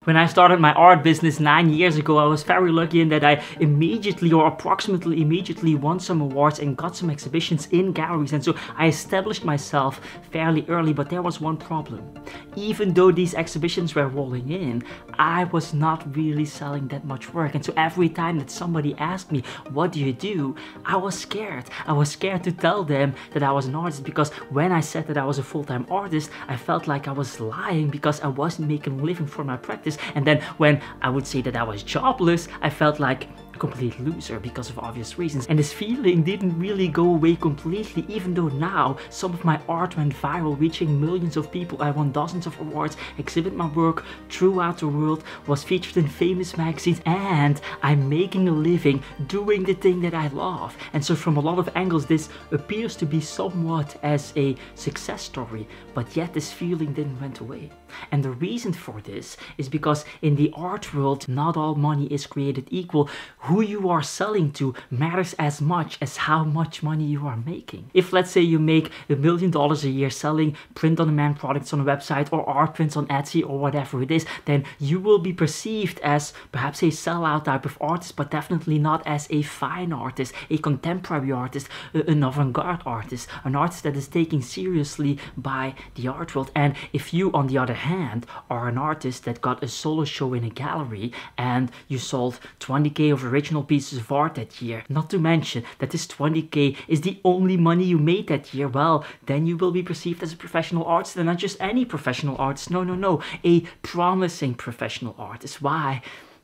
When I started my art business 9 years ago, I was very lucky in that I immediately or approximately immediately won some awards and got some exhibitions in galleries, and so I established myself fairly early. But there was one problem. Even though these exhibitions were rolling in, I was not really selling that much work, and so every time that somebody asked me, what do you do? I was scared. I was scared to tell them that I was an artist, because when I said that I was a full-time artist, I felt like I was lying because I wasn't making a living for my practice. And then when I would say that I was jobless, I felt like a complete loser because of obvious reasons. And this feeling didn't really go away completely, even though now some of my art went viral, reaching millions of people. I won dozens of awards, exhibit my work throughout the world, was featured in famous magazines, and I'm making a living doing the thing that I love. And so from a lot of angles, this appears to be somewhat as a success story, but yet this feeling didn't went away. And the reason for this is because in the art world, not all money is created equal. Who you are selling to matters as much as how much money you are making. If, let's say, you make $1 million a year selling print-on-demand products on a website or art prints on Etsy or whatever it is, then you will be perceived as perhaps a sellout type of artist, but definitely not as a fine artist, a contemporary artist, an avant-garde artist, an artist that is taken seriously by the art world. And if you, on the other hand, are an artist that got a solo show in a gallery and you sold 20k of original pieces of art that year, not to mention that this 20k is the only money you made that year, well, then you will be perceived as a professional artist, and not just any professional artist. No, a promising professional artist. Why?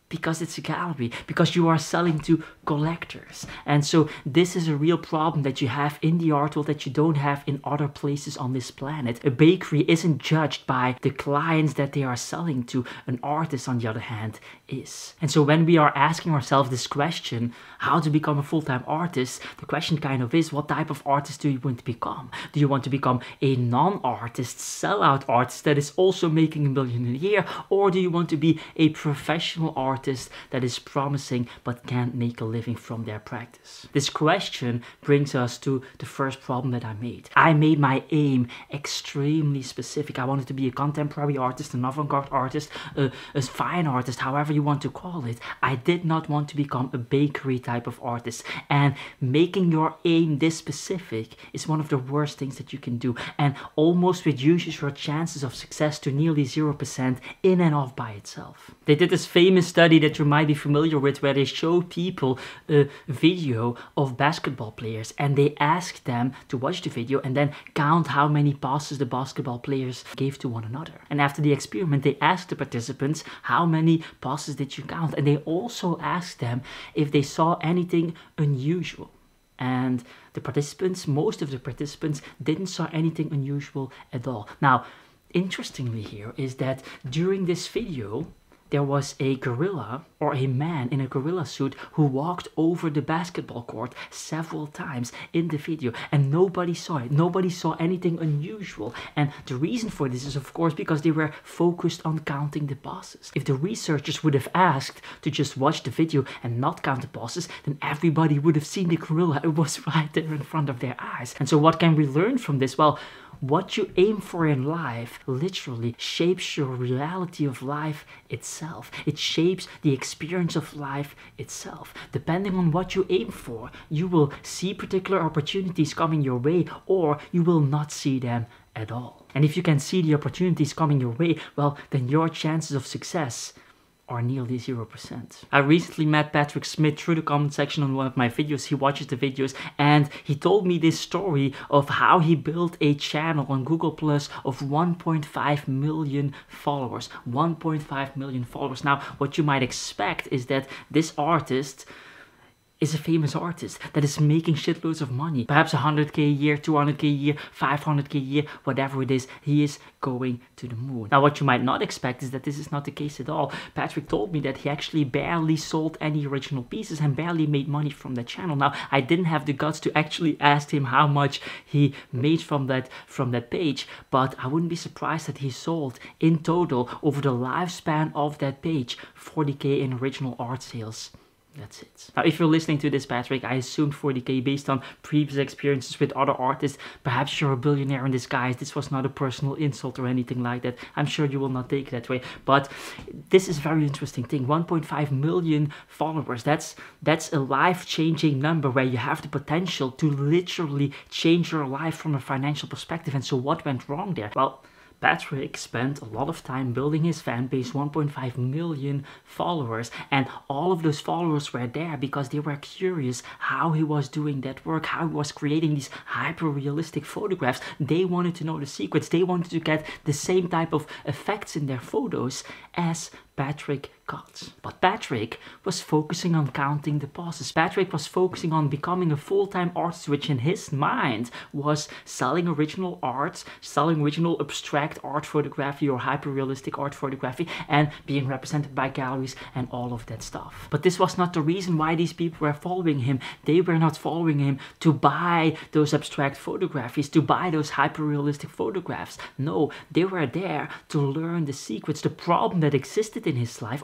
Because it's a gallery, because you are selling to collectors. And so this is a real problem that you have in the art world that you don't have in other places on this planet. A bakery isn't judged by the clients that they are selling to. An artist, on the other hand, is. And so when we are asking ourselves this question, how to become a full-time artist, the question kind of is, what type of artist do you want to become? Do you want to become a non-artist, sellout artist that is also making $1 million a year? Or do you want to be a professional artist that is promising but can't make a living from their practice? This question brings us to the first problem that I made. I made my aim extremely specific. I wanted to be a contemporary artist, an avant-garde artist, a fine artist, however you want to call it. I did not want to become a bakery type of artist. And making your aim this specific is one of the worst things that you can do, and almost reduces your chances of success to nearly 0% in and of by itself. They did this famous study that you might be familiar with, where they showed people a video of basketball players, and they asked them to watch the video and then count how many passes the basketball players gave to one another. And after the experiment, they asked the participants, how many passes did you count? And they also asked them if they saw anything unusual. And the participants, most of the participants, didn't saw anything unusual at all. Now, interestingly here is that during this video, there was a gorilla, or a man in a gorilla suit, who walked over the basketball court several times in the video, and nobody saw it. Nobody saw anything unusual. And the reason for this is, of course, because they were focused on counting the passes. If the researchers would have asked to just watch the video and not count the passes, then everybody would have seen the gorilla. It was right there in front of their eyes. And so what can we learn from this? Well, what you aim for in life literally shapes your reality of life itself. It shapes the experience of life itself. Depending on what you aim for, you will see particular opportunities coming your way, or you will not see them at all. And if you can see the opportunities coming your way, well, then your chances of success are nearly 0%. I recently met Patrick Smith through the comment section on one of my videos. He watches the videos, and he told me this story of how he built a channel on Google Plus of 1.5 million followers. 1.5 million followers. Now, what you might expect is that this artist is a famous artist that is making shitloads of money. Perhaps 100k a year, 200k a year, 500k a year, whatever it is, he is going to the moon. Now, what you might not expect is that this is not the case at all. Patrick told me that he actually barely sold any original pieces and barely made money from the channel. Now, I didn't have the guts to actually ask him how much he made from that page, but I wouldn't be surprised that he sold in total over the lifespan of that page 40k in original art sales That's it. Now, if you're listening to this, Patrick, I assumed 40K based on previous experiences with other artists. Perhaps you're a billionaire in disguise. This was not a personal insult or anything like that. I'm sure you will not take it that way. But this is a very interesting thing. 1.5 million followers. That's a life-changing number where you have the potential to literally change your life from a financial perspective. And so what went wrong there? Well, Patrick spent a lot of time building his fan base, 1.5 million followers, and all of those followers were there because they were curious how he was doing that work, how he was creating these hyper-realistic photographs. They wanted to know the secrets. They wanted to get the same type of effects in their photos as Patrick got. But Patrick was focusing on counting deposits. Patrick was focusing on becoming a full-time artist, which in his mind was selling original art, selling original abstract art photography or hyper-realistic art photography, and being represented by galleries and all of that stuff. But this was not the reason why these people were following him. They were not following him to buy those abstract photographies, to buy those hyper-realistic photographs. No, they were there to learn the secrets. The problem that existed in his life,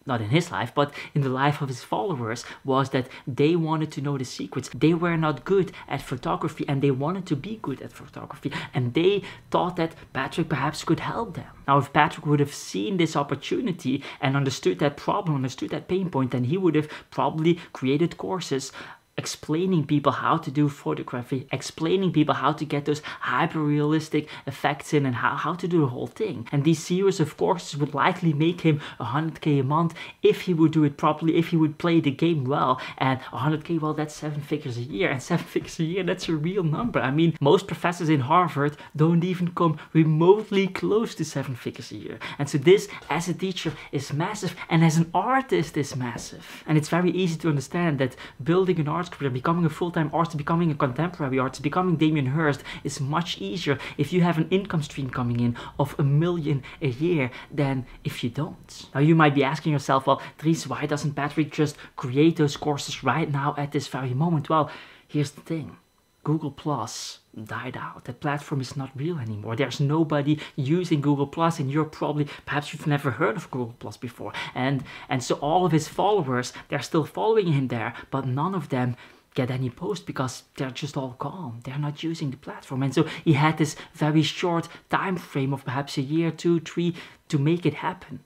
not in his life, but in the life of his followers, was that they wanted to know the secrets. They were not good at photography and they wanted to be good at photography, and they thought that Patrick perhaps could help them. Now, if Patrick would have seen this opportunity and understood that problem, understood that pain point, then he would have probably created courses explaining people how to do photography, explaining people how to get those hyper-realistic effects in and how to do the whole thing. And these series of courses would likely make him 100K a month if he would do it properly, if he would play the game well. And 100K, well, that's 7 figures a year, and 7 figures a year, that's a real number. I mean, most professors in Harvard don't even come remotely close to 7 figures a year. And so this, as a teacher, is massive, and as an artist is massive. And it's very easy to understand that building an art career, becoming a full-time artist, becoming a contemporary artist, becoming Damien Hirst is much easier if you have an income stream coming in of $1 million a year than if you don't. Now you might be asking yourself, well, Dries, why doesn't Patrick just create those courses right now at this very moment? Well, here's the thing. Google Plus died out. That platform is not real anymore. There's nobody using Google Plus, and perhaps you've never heard of Google Plus before. And so all of his followers, they're still following him there, but none of them get any post because they're just all gone. They're not using the platform. And so he had this very short time frame of perhaps a year, 2, 3 to make it happen.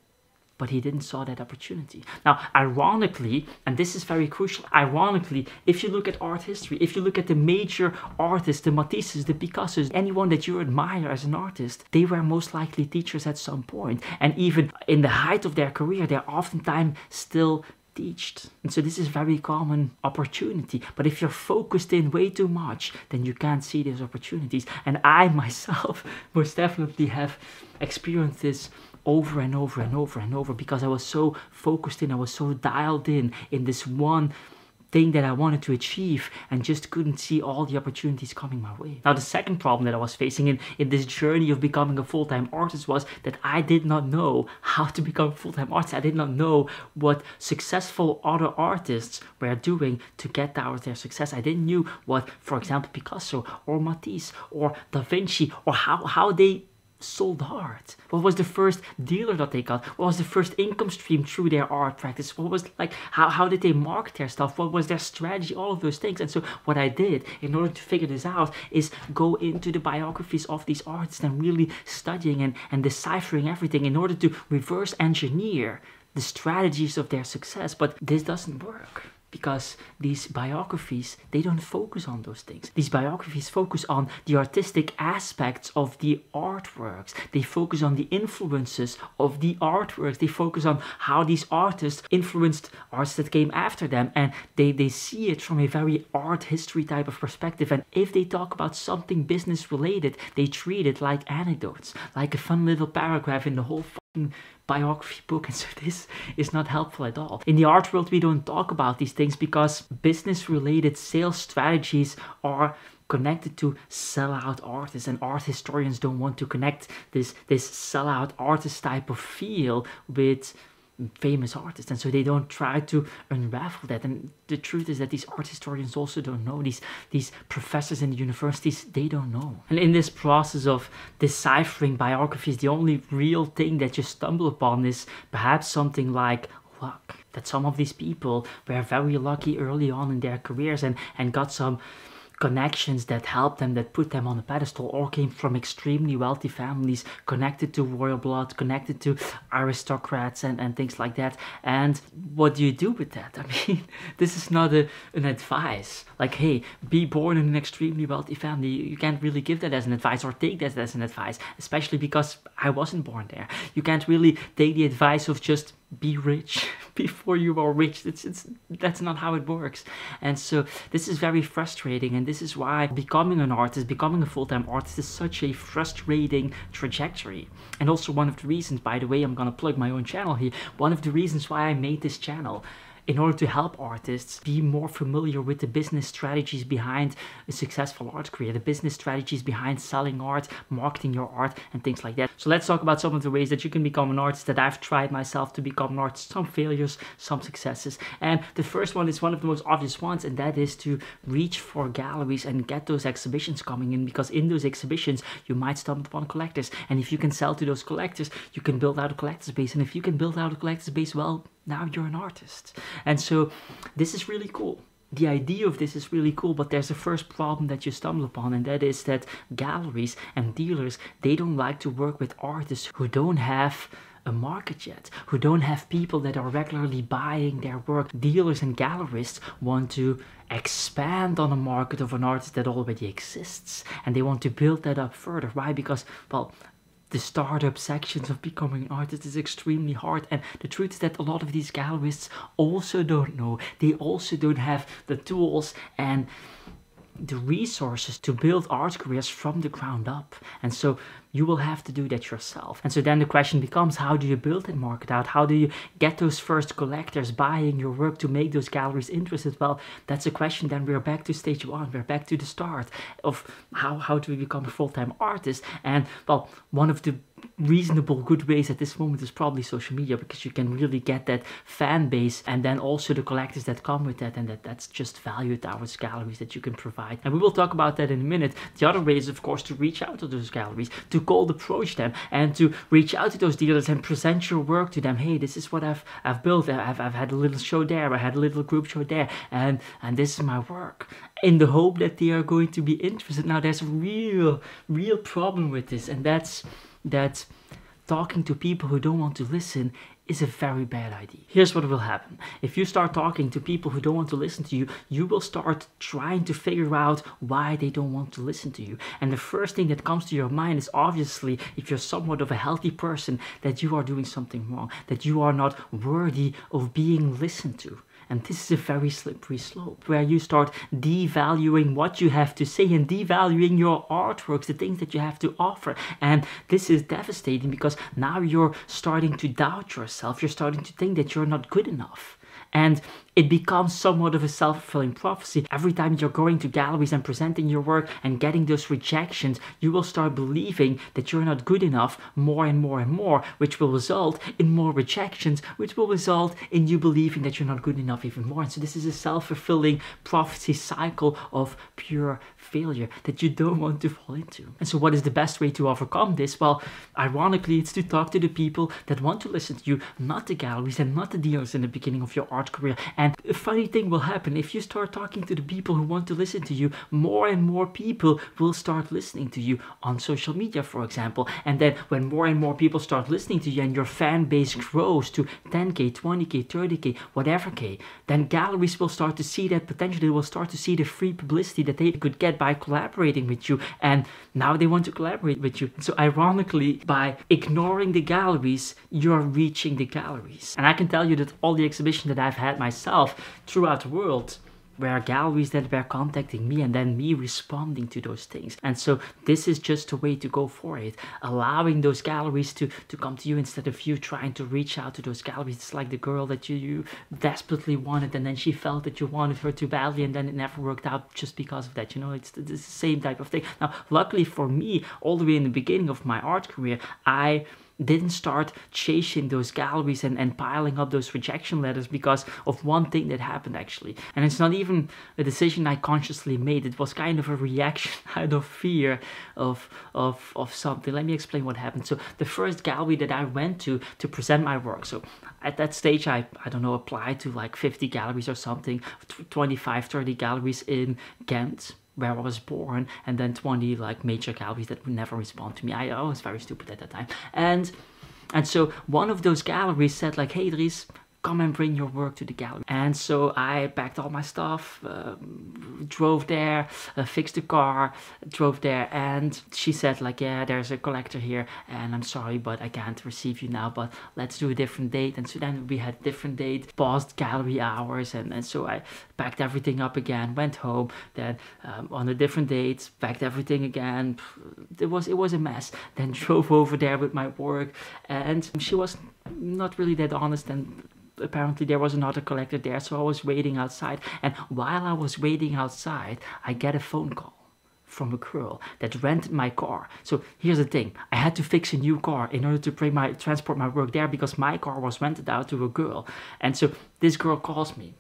But he didn't saw that opportunity. Now, ironically, and this is very crucial, ironically, if you look at art history, if you look at the major artists, the Matisses, the Picassos, anyone that you admire as an artist, they were most likely teachers at some point. And even in the height of their career, they're oftentimes still taught. And so this is a very common opportunity. But if you're focused in way too much, then you can't see those opportunities. And I myself most definitely have experienced this over and over and over and over, because I was so focused in, I was so dialed in this one thing that I wanted to achieve, and just couldn't see all the opportunities coming my way. Now, the second problem that I was facing in this journey of becoming a full-time artist was that I did not know how to become a full-time artist. I did not know what successful other artists were doing to get towards their success. I didn't know what, for example, Picasso or Matisse or Da Vinci, or how they sold art. What was the first dealer that they got? What was the first income stream through their art practice? What was, like, how did they market their stuff? What was their strategy? All of those things. And so what I did in order to figure this out is go into the biographies of these artists and really studying and deciphering everything in order to reverse engineer the strategies of their success. But this doesn't work, because these biographies, they don't focus on those things. These biographies focus on the artistic aspects of the artworks. They focus on the influences of the artworks. They focus on how these artists influenced artists that came after them. And they see it from a very art history type of perspective. And if they talk about something business related, they treat it like anecdotes, like a fun little paragraph in the whole biography book. And so this is not helpful at all. In the art world, we don't talk about these things because business related sales strategies are connected to sellout artists, and art historians don't want to connect this sellout artist type of feel with famous artists, and so they don't try to unravel that. And the truth is that these art historians also don't know. These professors in the universities, they don't know. And in this process of deciphering biographies, the only real thing that you stumble upon is perhaps something like luck. That some of these people were very lucky early on in their careers and got some connections that helped them, that put them on a pedestal, or came from extremely wealthy families, connected to royal blood, connected to aristocrats and things like that. And what do you do with that? I mean, this is not an advice. Like, hey, be born in an extremely wealthy family. You can't really give that as an advice or take that as an advice, especially because I wasn't born there. You can't really take the advice of just be rich before you are rich. That's not how it works. And so this is very frustrating, and this is why becoming an artist, becoming a full-time artist, is such a frustrating trajectory. And also one of the reasons, by the way, I'm gonna plug my own channel here, one of the reasons why I made this channel, in order to help artists be more familiar with the business strategies behind a successful art career, the business strategies behind selling art, marketing your art, and things like that. So let's talk about some of the ways that you can become an artist that I've tried myself to become an artist. Some failures, some successes. And the first one is one of the most obvious ones, and that is to reach for galleries and get those exhibitions coming in, because in those exhibitions you might stumble upon collectors, and if you can sell to those collectors, you can build out a collector's base, and if you can build out a collector's base, well, now you're an artist. And so this is really cool. The idea of this is really cool, but there's a first problem that you stumble upon, and that is that galleries and dealers, they don't like to work with artists who don't have a market yet, who don't have people that are regularly buying their work. Dealers and gallerists want to expand on a market of an artist that already exists, and they want to build that up further. Why? Because, well, the startup sections of becoming an artist is extremely hard, and the truth is that a lot of these gallerists also don't know. They also don't have the tools and the resources to build art careers from the ground up, and so you will have to do that yourself. And so then the question becomes, how do you build that market out? How do you get those first collectors buying your work to make those galleries interested? Well, that's a question. Then we're back to stage one. We're back to the start of how do we become a full-time artist. And well, one of the reasonable good ways at this moment is probably social media, because you can really get that fan base, and then also the collectors that come with that, and that's just value towards galleries that you can provide. And we will talk about that in a minute. The other way is, of course, to reach out to those galleries, to cold approach them, and to reach out to those dealers and present your work to them. Hey, this is what I've built. I've had a little show there, I had a little group show there, and this is my work, in the hope that they are going to be interested. Now, there's a real problem with this, and that's that talking to people who don't want to listen is a very bad idea. Here's what will happen. If you start talking to people who don't want to listen to you, you will start trying to figure out why they don't want to listen to you. And the first thing that comes to your mind is, obviously, if you're somewhat of a healthy person, that you are doing something wrong, that you are not worthy of being listened to. And this is a very slippery slope, where you start devaluing what you have to say and devaluing your artworks, the things that you have to offer. And this is devastating, because now you're starting to doubt yourself. You're starting to think that you're not good enough. And it becomes somewhat of a self-fulfilling prophecy. Every time you're going to galleries and presenting your work and getting those rejections, you will start believing that you're not good enough more and more and more, which will result in more rejections, which will result in you believing that you're not good enough even more. And so this is a self-fulfilling prophecy cycle of pure failure that you don't want to fall into. And so what is the best way to overcome this? Well, ironically, it's to talk to the people that want to listen to you, not the galleries and not the dealers in the beginning of your art career. And a funny thing will happen. If you start talking to the people who want to listen to you, more and more people will start listening to you on social media, for example. And then when more and more people start listening to you and your fan base grows to 10K, 20K, 30K, whatever K, then galleries will start to see that potential. They will start to see the free publicity that they could get by collaborating with you. And now they want to collaborate with you. So ironically, by ignoring the galleries, you're reaching the galleries. And I can tell you that all the exhibitions that I've had myself throughout the world were galleries that were contacting me, and then me responding to those things. And so this is just a way to go for it, allowing those galleries to come to you instead of you trying to reach out to those galleries. It's like the girl that you desperately wanted, and then she felt that you wanted her too badly, and then it never worked out just because of that. You know, it's the same type of thing. Now, luckily for me, all the way in the beginning of my art career, I didn't start chasing those galleries and piling up those rejection letters because of one thing that happened actually. And it's not even a decision I consciously made. It was kind of a reaction out of fear of something. Let me explain what happened. So the first gallery that I went to present my work. So at that stage, I don't know, applied to like 50 galleries or something, 25, 30 galleries in Ghent, where I was born, and then 20 like major galleries that would never respond to me. I was very stupid at that time. And so one of those galleries said like, hey Dries, come and bring your work to the gallery. And so I packed all my stuff, drove there, fixed the car, drove there, and she said like, yeah, there's a collector here and I'm sorry, but I can't receive you now, but let's do a different date. And so then we had a different date, paused gallery hours, and so I packed everything up again, went home, then on a different date, packed everything again. It was a mess. Then drove over there with my work, and she was not really that honest, and apparently there was another collector there, so I was waiting outside. And while I was waiting outside, I get a phone call from a girl that rented my car. So here's the thing, I had to fix a new car in order to transport my work there, because my car was rented out to a girl. And so this girl calls me.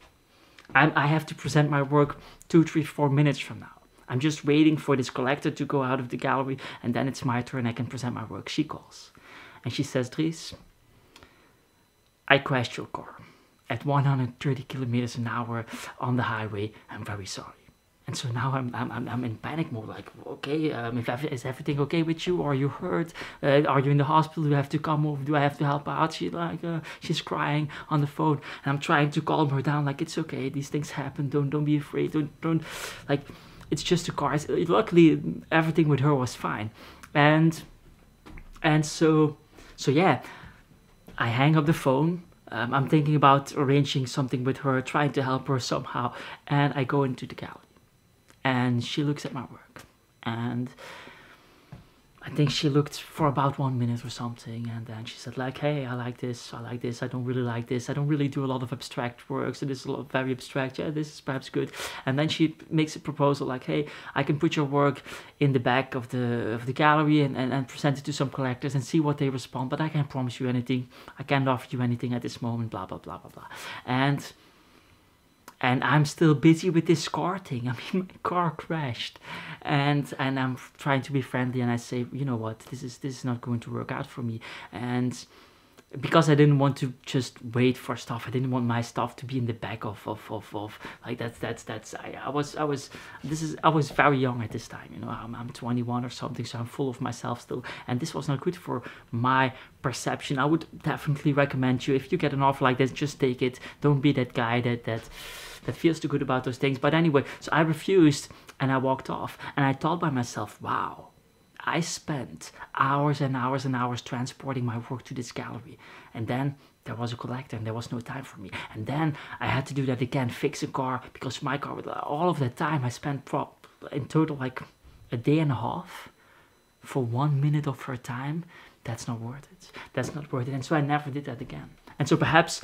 I have to present my work 2, 3, 4 minutes from now. I'm just waiting for this collector to go out of the gallery, and then it's my turn, I can present my work. She calls and she says, Dries, I crashed your car at 130 kilometers an hour on the highway. I'm very sorry. And so now I'm in panic mode, like, okay, is everything okay with you? Are you hurt? Are you in the hospital? Do you have to come over? Do I have to help out? She's crying on the phone, and I'm trying to calm her down, like, it's okay, these things happen. Don't be afraid. Don't like, it's just a car. Luckily, everything with her was fine, and so yeah. I hang up the phone. I'm thinking about arranging something with her, trying to help her somehow. And I go into the gallery. And she looks at my work. And I think she looked for about 1 minute or something. And then she said like, hey, I like this. I don't really like this. I don't really do a lot of abstract work. So this is a lot very abstract. Yeah, this is perhaps good. And then she makes a proposal like, hey, I can put your work in the back of the gallery and present it to some collectors and see what they respond. But I can't promise you anything. I can't offer you anything at this moment, blah, blah, blah, blah, blah. And I'm still busy with this car thing. I mean, my car crashed, and I'm trying to be friendly, and I say, you know what, this is not going to work out for me. And because I didn't want to just wait for stuff, I didn't want my stuff to be in the back of like I was very young at this time, you know. I'm 21 or something, so I'm full of myself still, and this was not good for my perception. I would definitely recommend you, if you get an offer like this, just take it. Don't be that guy that feels too good about those things. But anyway, so I refused and I walked off, and I thought by myself, wow, I spent hours and hours and hours transporting my work to this gallery, and then there was a collector and there was no time for me. And then I had to do that again, fix a car, because my car, all of that time I spent in total like a day and a half for 1 minute of her time. That's not worth it. That's not worth it. And so I never did that again. And so perhaps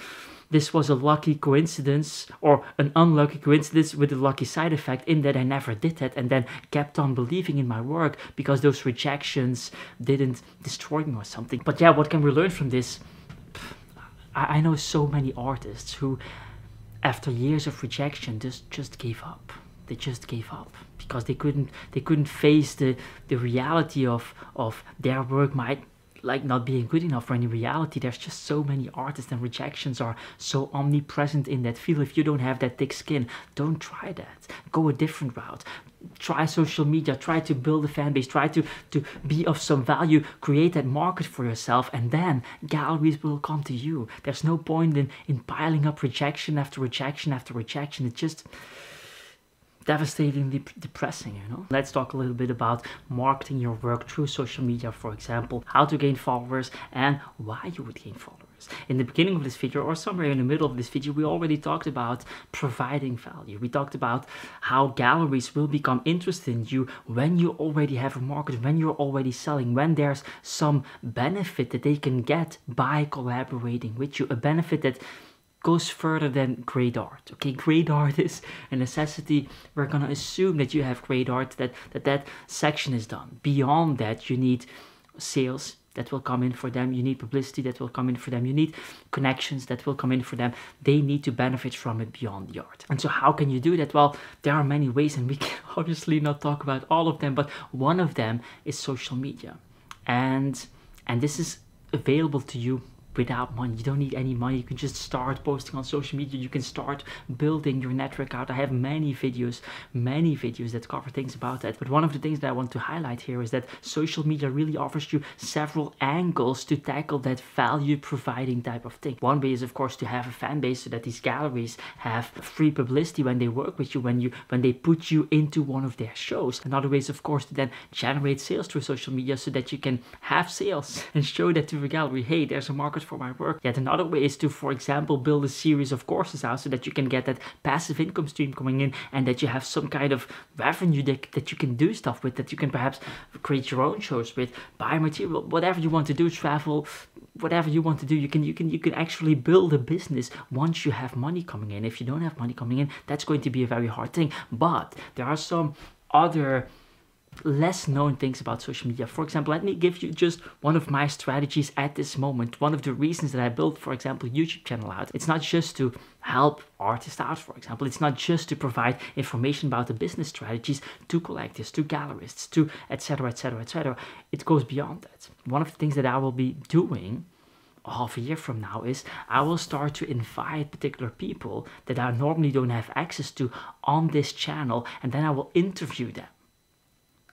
this was a lucky coincidence, or an unlucky coincidence with a lucky side effect, in that I never did that and then kept on believing in my work, because those rejections didn't destroy me or something. But yeah, what can we learn from this? I know so many artists who, after years of rejection, just gave up. They just gave up because they couldn't face the reality of their work might like not being good enough for any reality. There's just so many artists, and rejections are so omnipresent in that field. If you don't have that thick skin, don't try that. Go a different route. Try social media, try to build a fan base, try to be of some value, create that market for yourself, and then galleries will come to you. There's no point in piling up rejection after rejection after rejection. It's just devastatingly depressing, you know. Let's talk a little bit about marketing your work through social media, for example, how to gain followers and why you would gain followers. In the beginning of this video, or somewhere in the middle of this video, we already talked about providing value. We talked about how galleries will become interested in you when you already have a market, when you're already selling, when there's some benefit that they can get by collaborating with you, a benefit that goes further than great art. Okay, great art is a necessity. We're gonna assume that you have great art, that section is done. Beyond that, you need sales, that will come in for them. You need publicity that will come in for them. You need connections that will come in for them. They need to benefit from it beyond the art. And so how can you do that? Well, there are many ways, and we can obviously not talk about all of them, but one of them is social media. And this is available to you without money. You don't need any money. You can just start posting on social media. You can start building your network out. I have many videos that cover things about that. But one of the things that I want to highlight here is that social media really offers you several angles to tackle that value providing type of thing. One way is, of course, to have a fan base so that these galleries have free publicity when they work with you, when they put you into one of their shows. Another way is, of course, to then generate sales through social media so that you can have sales and show that to the gallery. Hey, there's a market for my work. Yet another way is to, for example, build a series of courses out so that you can get that passive income stream coming in, and that you have some kind of revenue that you can do stuff with, that you can perhaps create your own shows with, buy material, whatever you want to do, travel, whatever you want to do. You can actually build a business once you have money coming in. If you don't have money coming in, that's going to be a very hard thing. But there are some other less known things about social media. For example, let me give you just one of my strategies at this moment. One of the reasons that I built, for example, YouTube channel out. It's not just to help artists out, for example. It's not just to provide information about the business strategies to collectors, to gallerists, to etc, etc, etc. It goes beyond that. One of the things that I will be doing half a year from now is I will start to invite particular people that I normally don't have access to on this channel, and then I will interview them.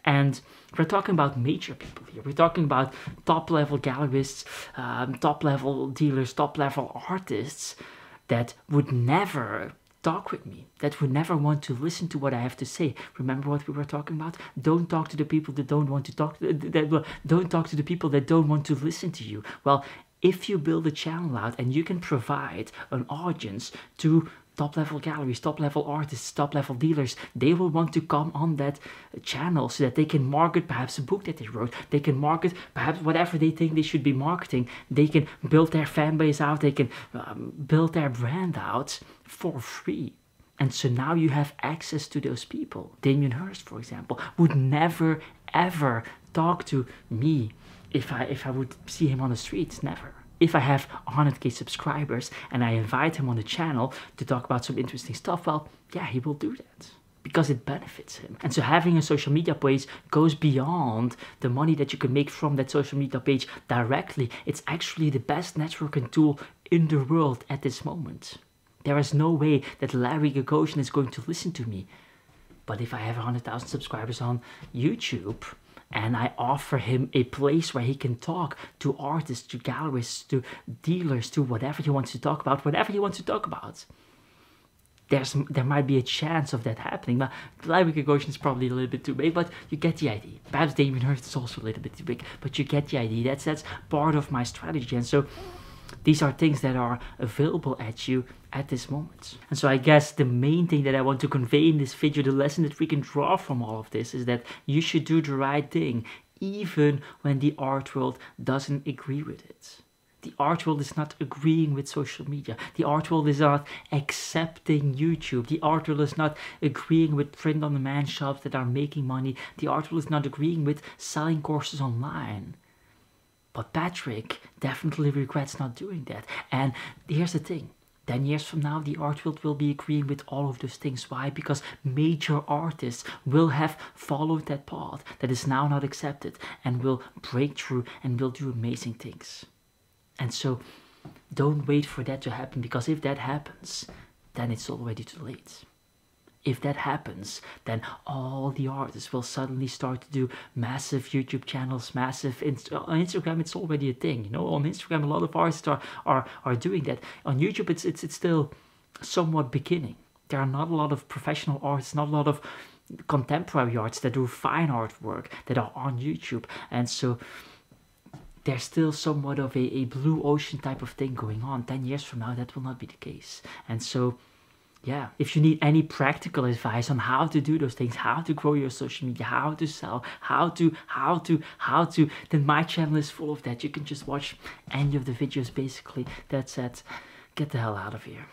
And we're talking about major people here. We're talking about top-level gallerists, top-level dealers, top-level artists that would never talk with me, that would never want to listen to what I have to say. Remember what we were talking about? Don't talk to the people that don't want to talk. Don't talk to the people that don't want to listen to you. Well, if you build a channel out and you can provide an audience to top-level galleries, top-level artists, top-level dealers, they will want to come on that channel so that they can market perhaps a book that they wrote. They can market perhaps whatever they think they should be marketing. They can build their fan base out. They can build their brand out for free. And so now you have access to those people. Damien Hirst, for example, would never, ever talk to me if I would see him on the streets. Never. If I have 100k subscribers and I invite him on the channel to talk about some interesting stuff, well, yeah, he will do that because it benefits him. And so having a social media page goes beyond the money that you can make from that social media page directly. It's actually the best networking tool in the world at this moment. There is no way that Larry Gagosian is going to listen to me. But if I have 100,000 subscribers on YouTube, and I offer him a place where he can talk to artists, to gallerists, to dealers, to whatever he wants to talk about, there might be a chance of that happening. But Larry Gagosian is probably a little bit too big, but you get the idea. Perhaps Damien Hirst is also a little bit too big, but you get the idea. That's part of my strategy. And so these are things that are available at you at this moment. And so I guess the main thing that I want to convey in this video, the lesson that we can draw from all of this, is that you should do the right thing, even when the art world doesn't agree with it. The art world is not agreeing with social media. The art world is not accepting YouTube. The art world is not agreeing with print-on-demand shops that are making money. The art world is not agreeing with selling courses online. But Patrick definitely regrets not doing that. And here's the thing. 10 years from now, the art world will be agreeing with all of those things. Why? Because major artists will have followed that path that is now not accepted and will break through and will do amazing things. And so don't wait for that to happen, because if that happens, then it's already too late. If that happens, then all the artists will suddenly start to do massive YouTube channels, massive on Instagram. It's already a thing, you know. On Instagram, a lot of artists are doing that. On YouTube, it's still somewhat beginning. There are not a lot of professional artists, not a lot of contemporary artists that do fine artwork that are on YouTube, and so there's still somewhat of a blue ocean type of thing going on. 10 years from now, that will not be the case, and so. Yeah, if you need any practical advice on how to do those things, how to grow your social media, how to sell, how to, then my channel is full of that. You can just watch any of the videos basically. That's it. Get the hell out of here.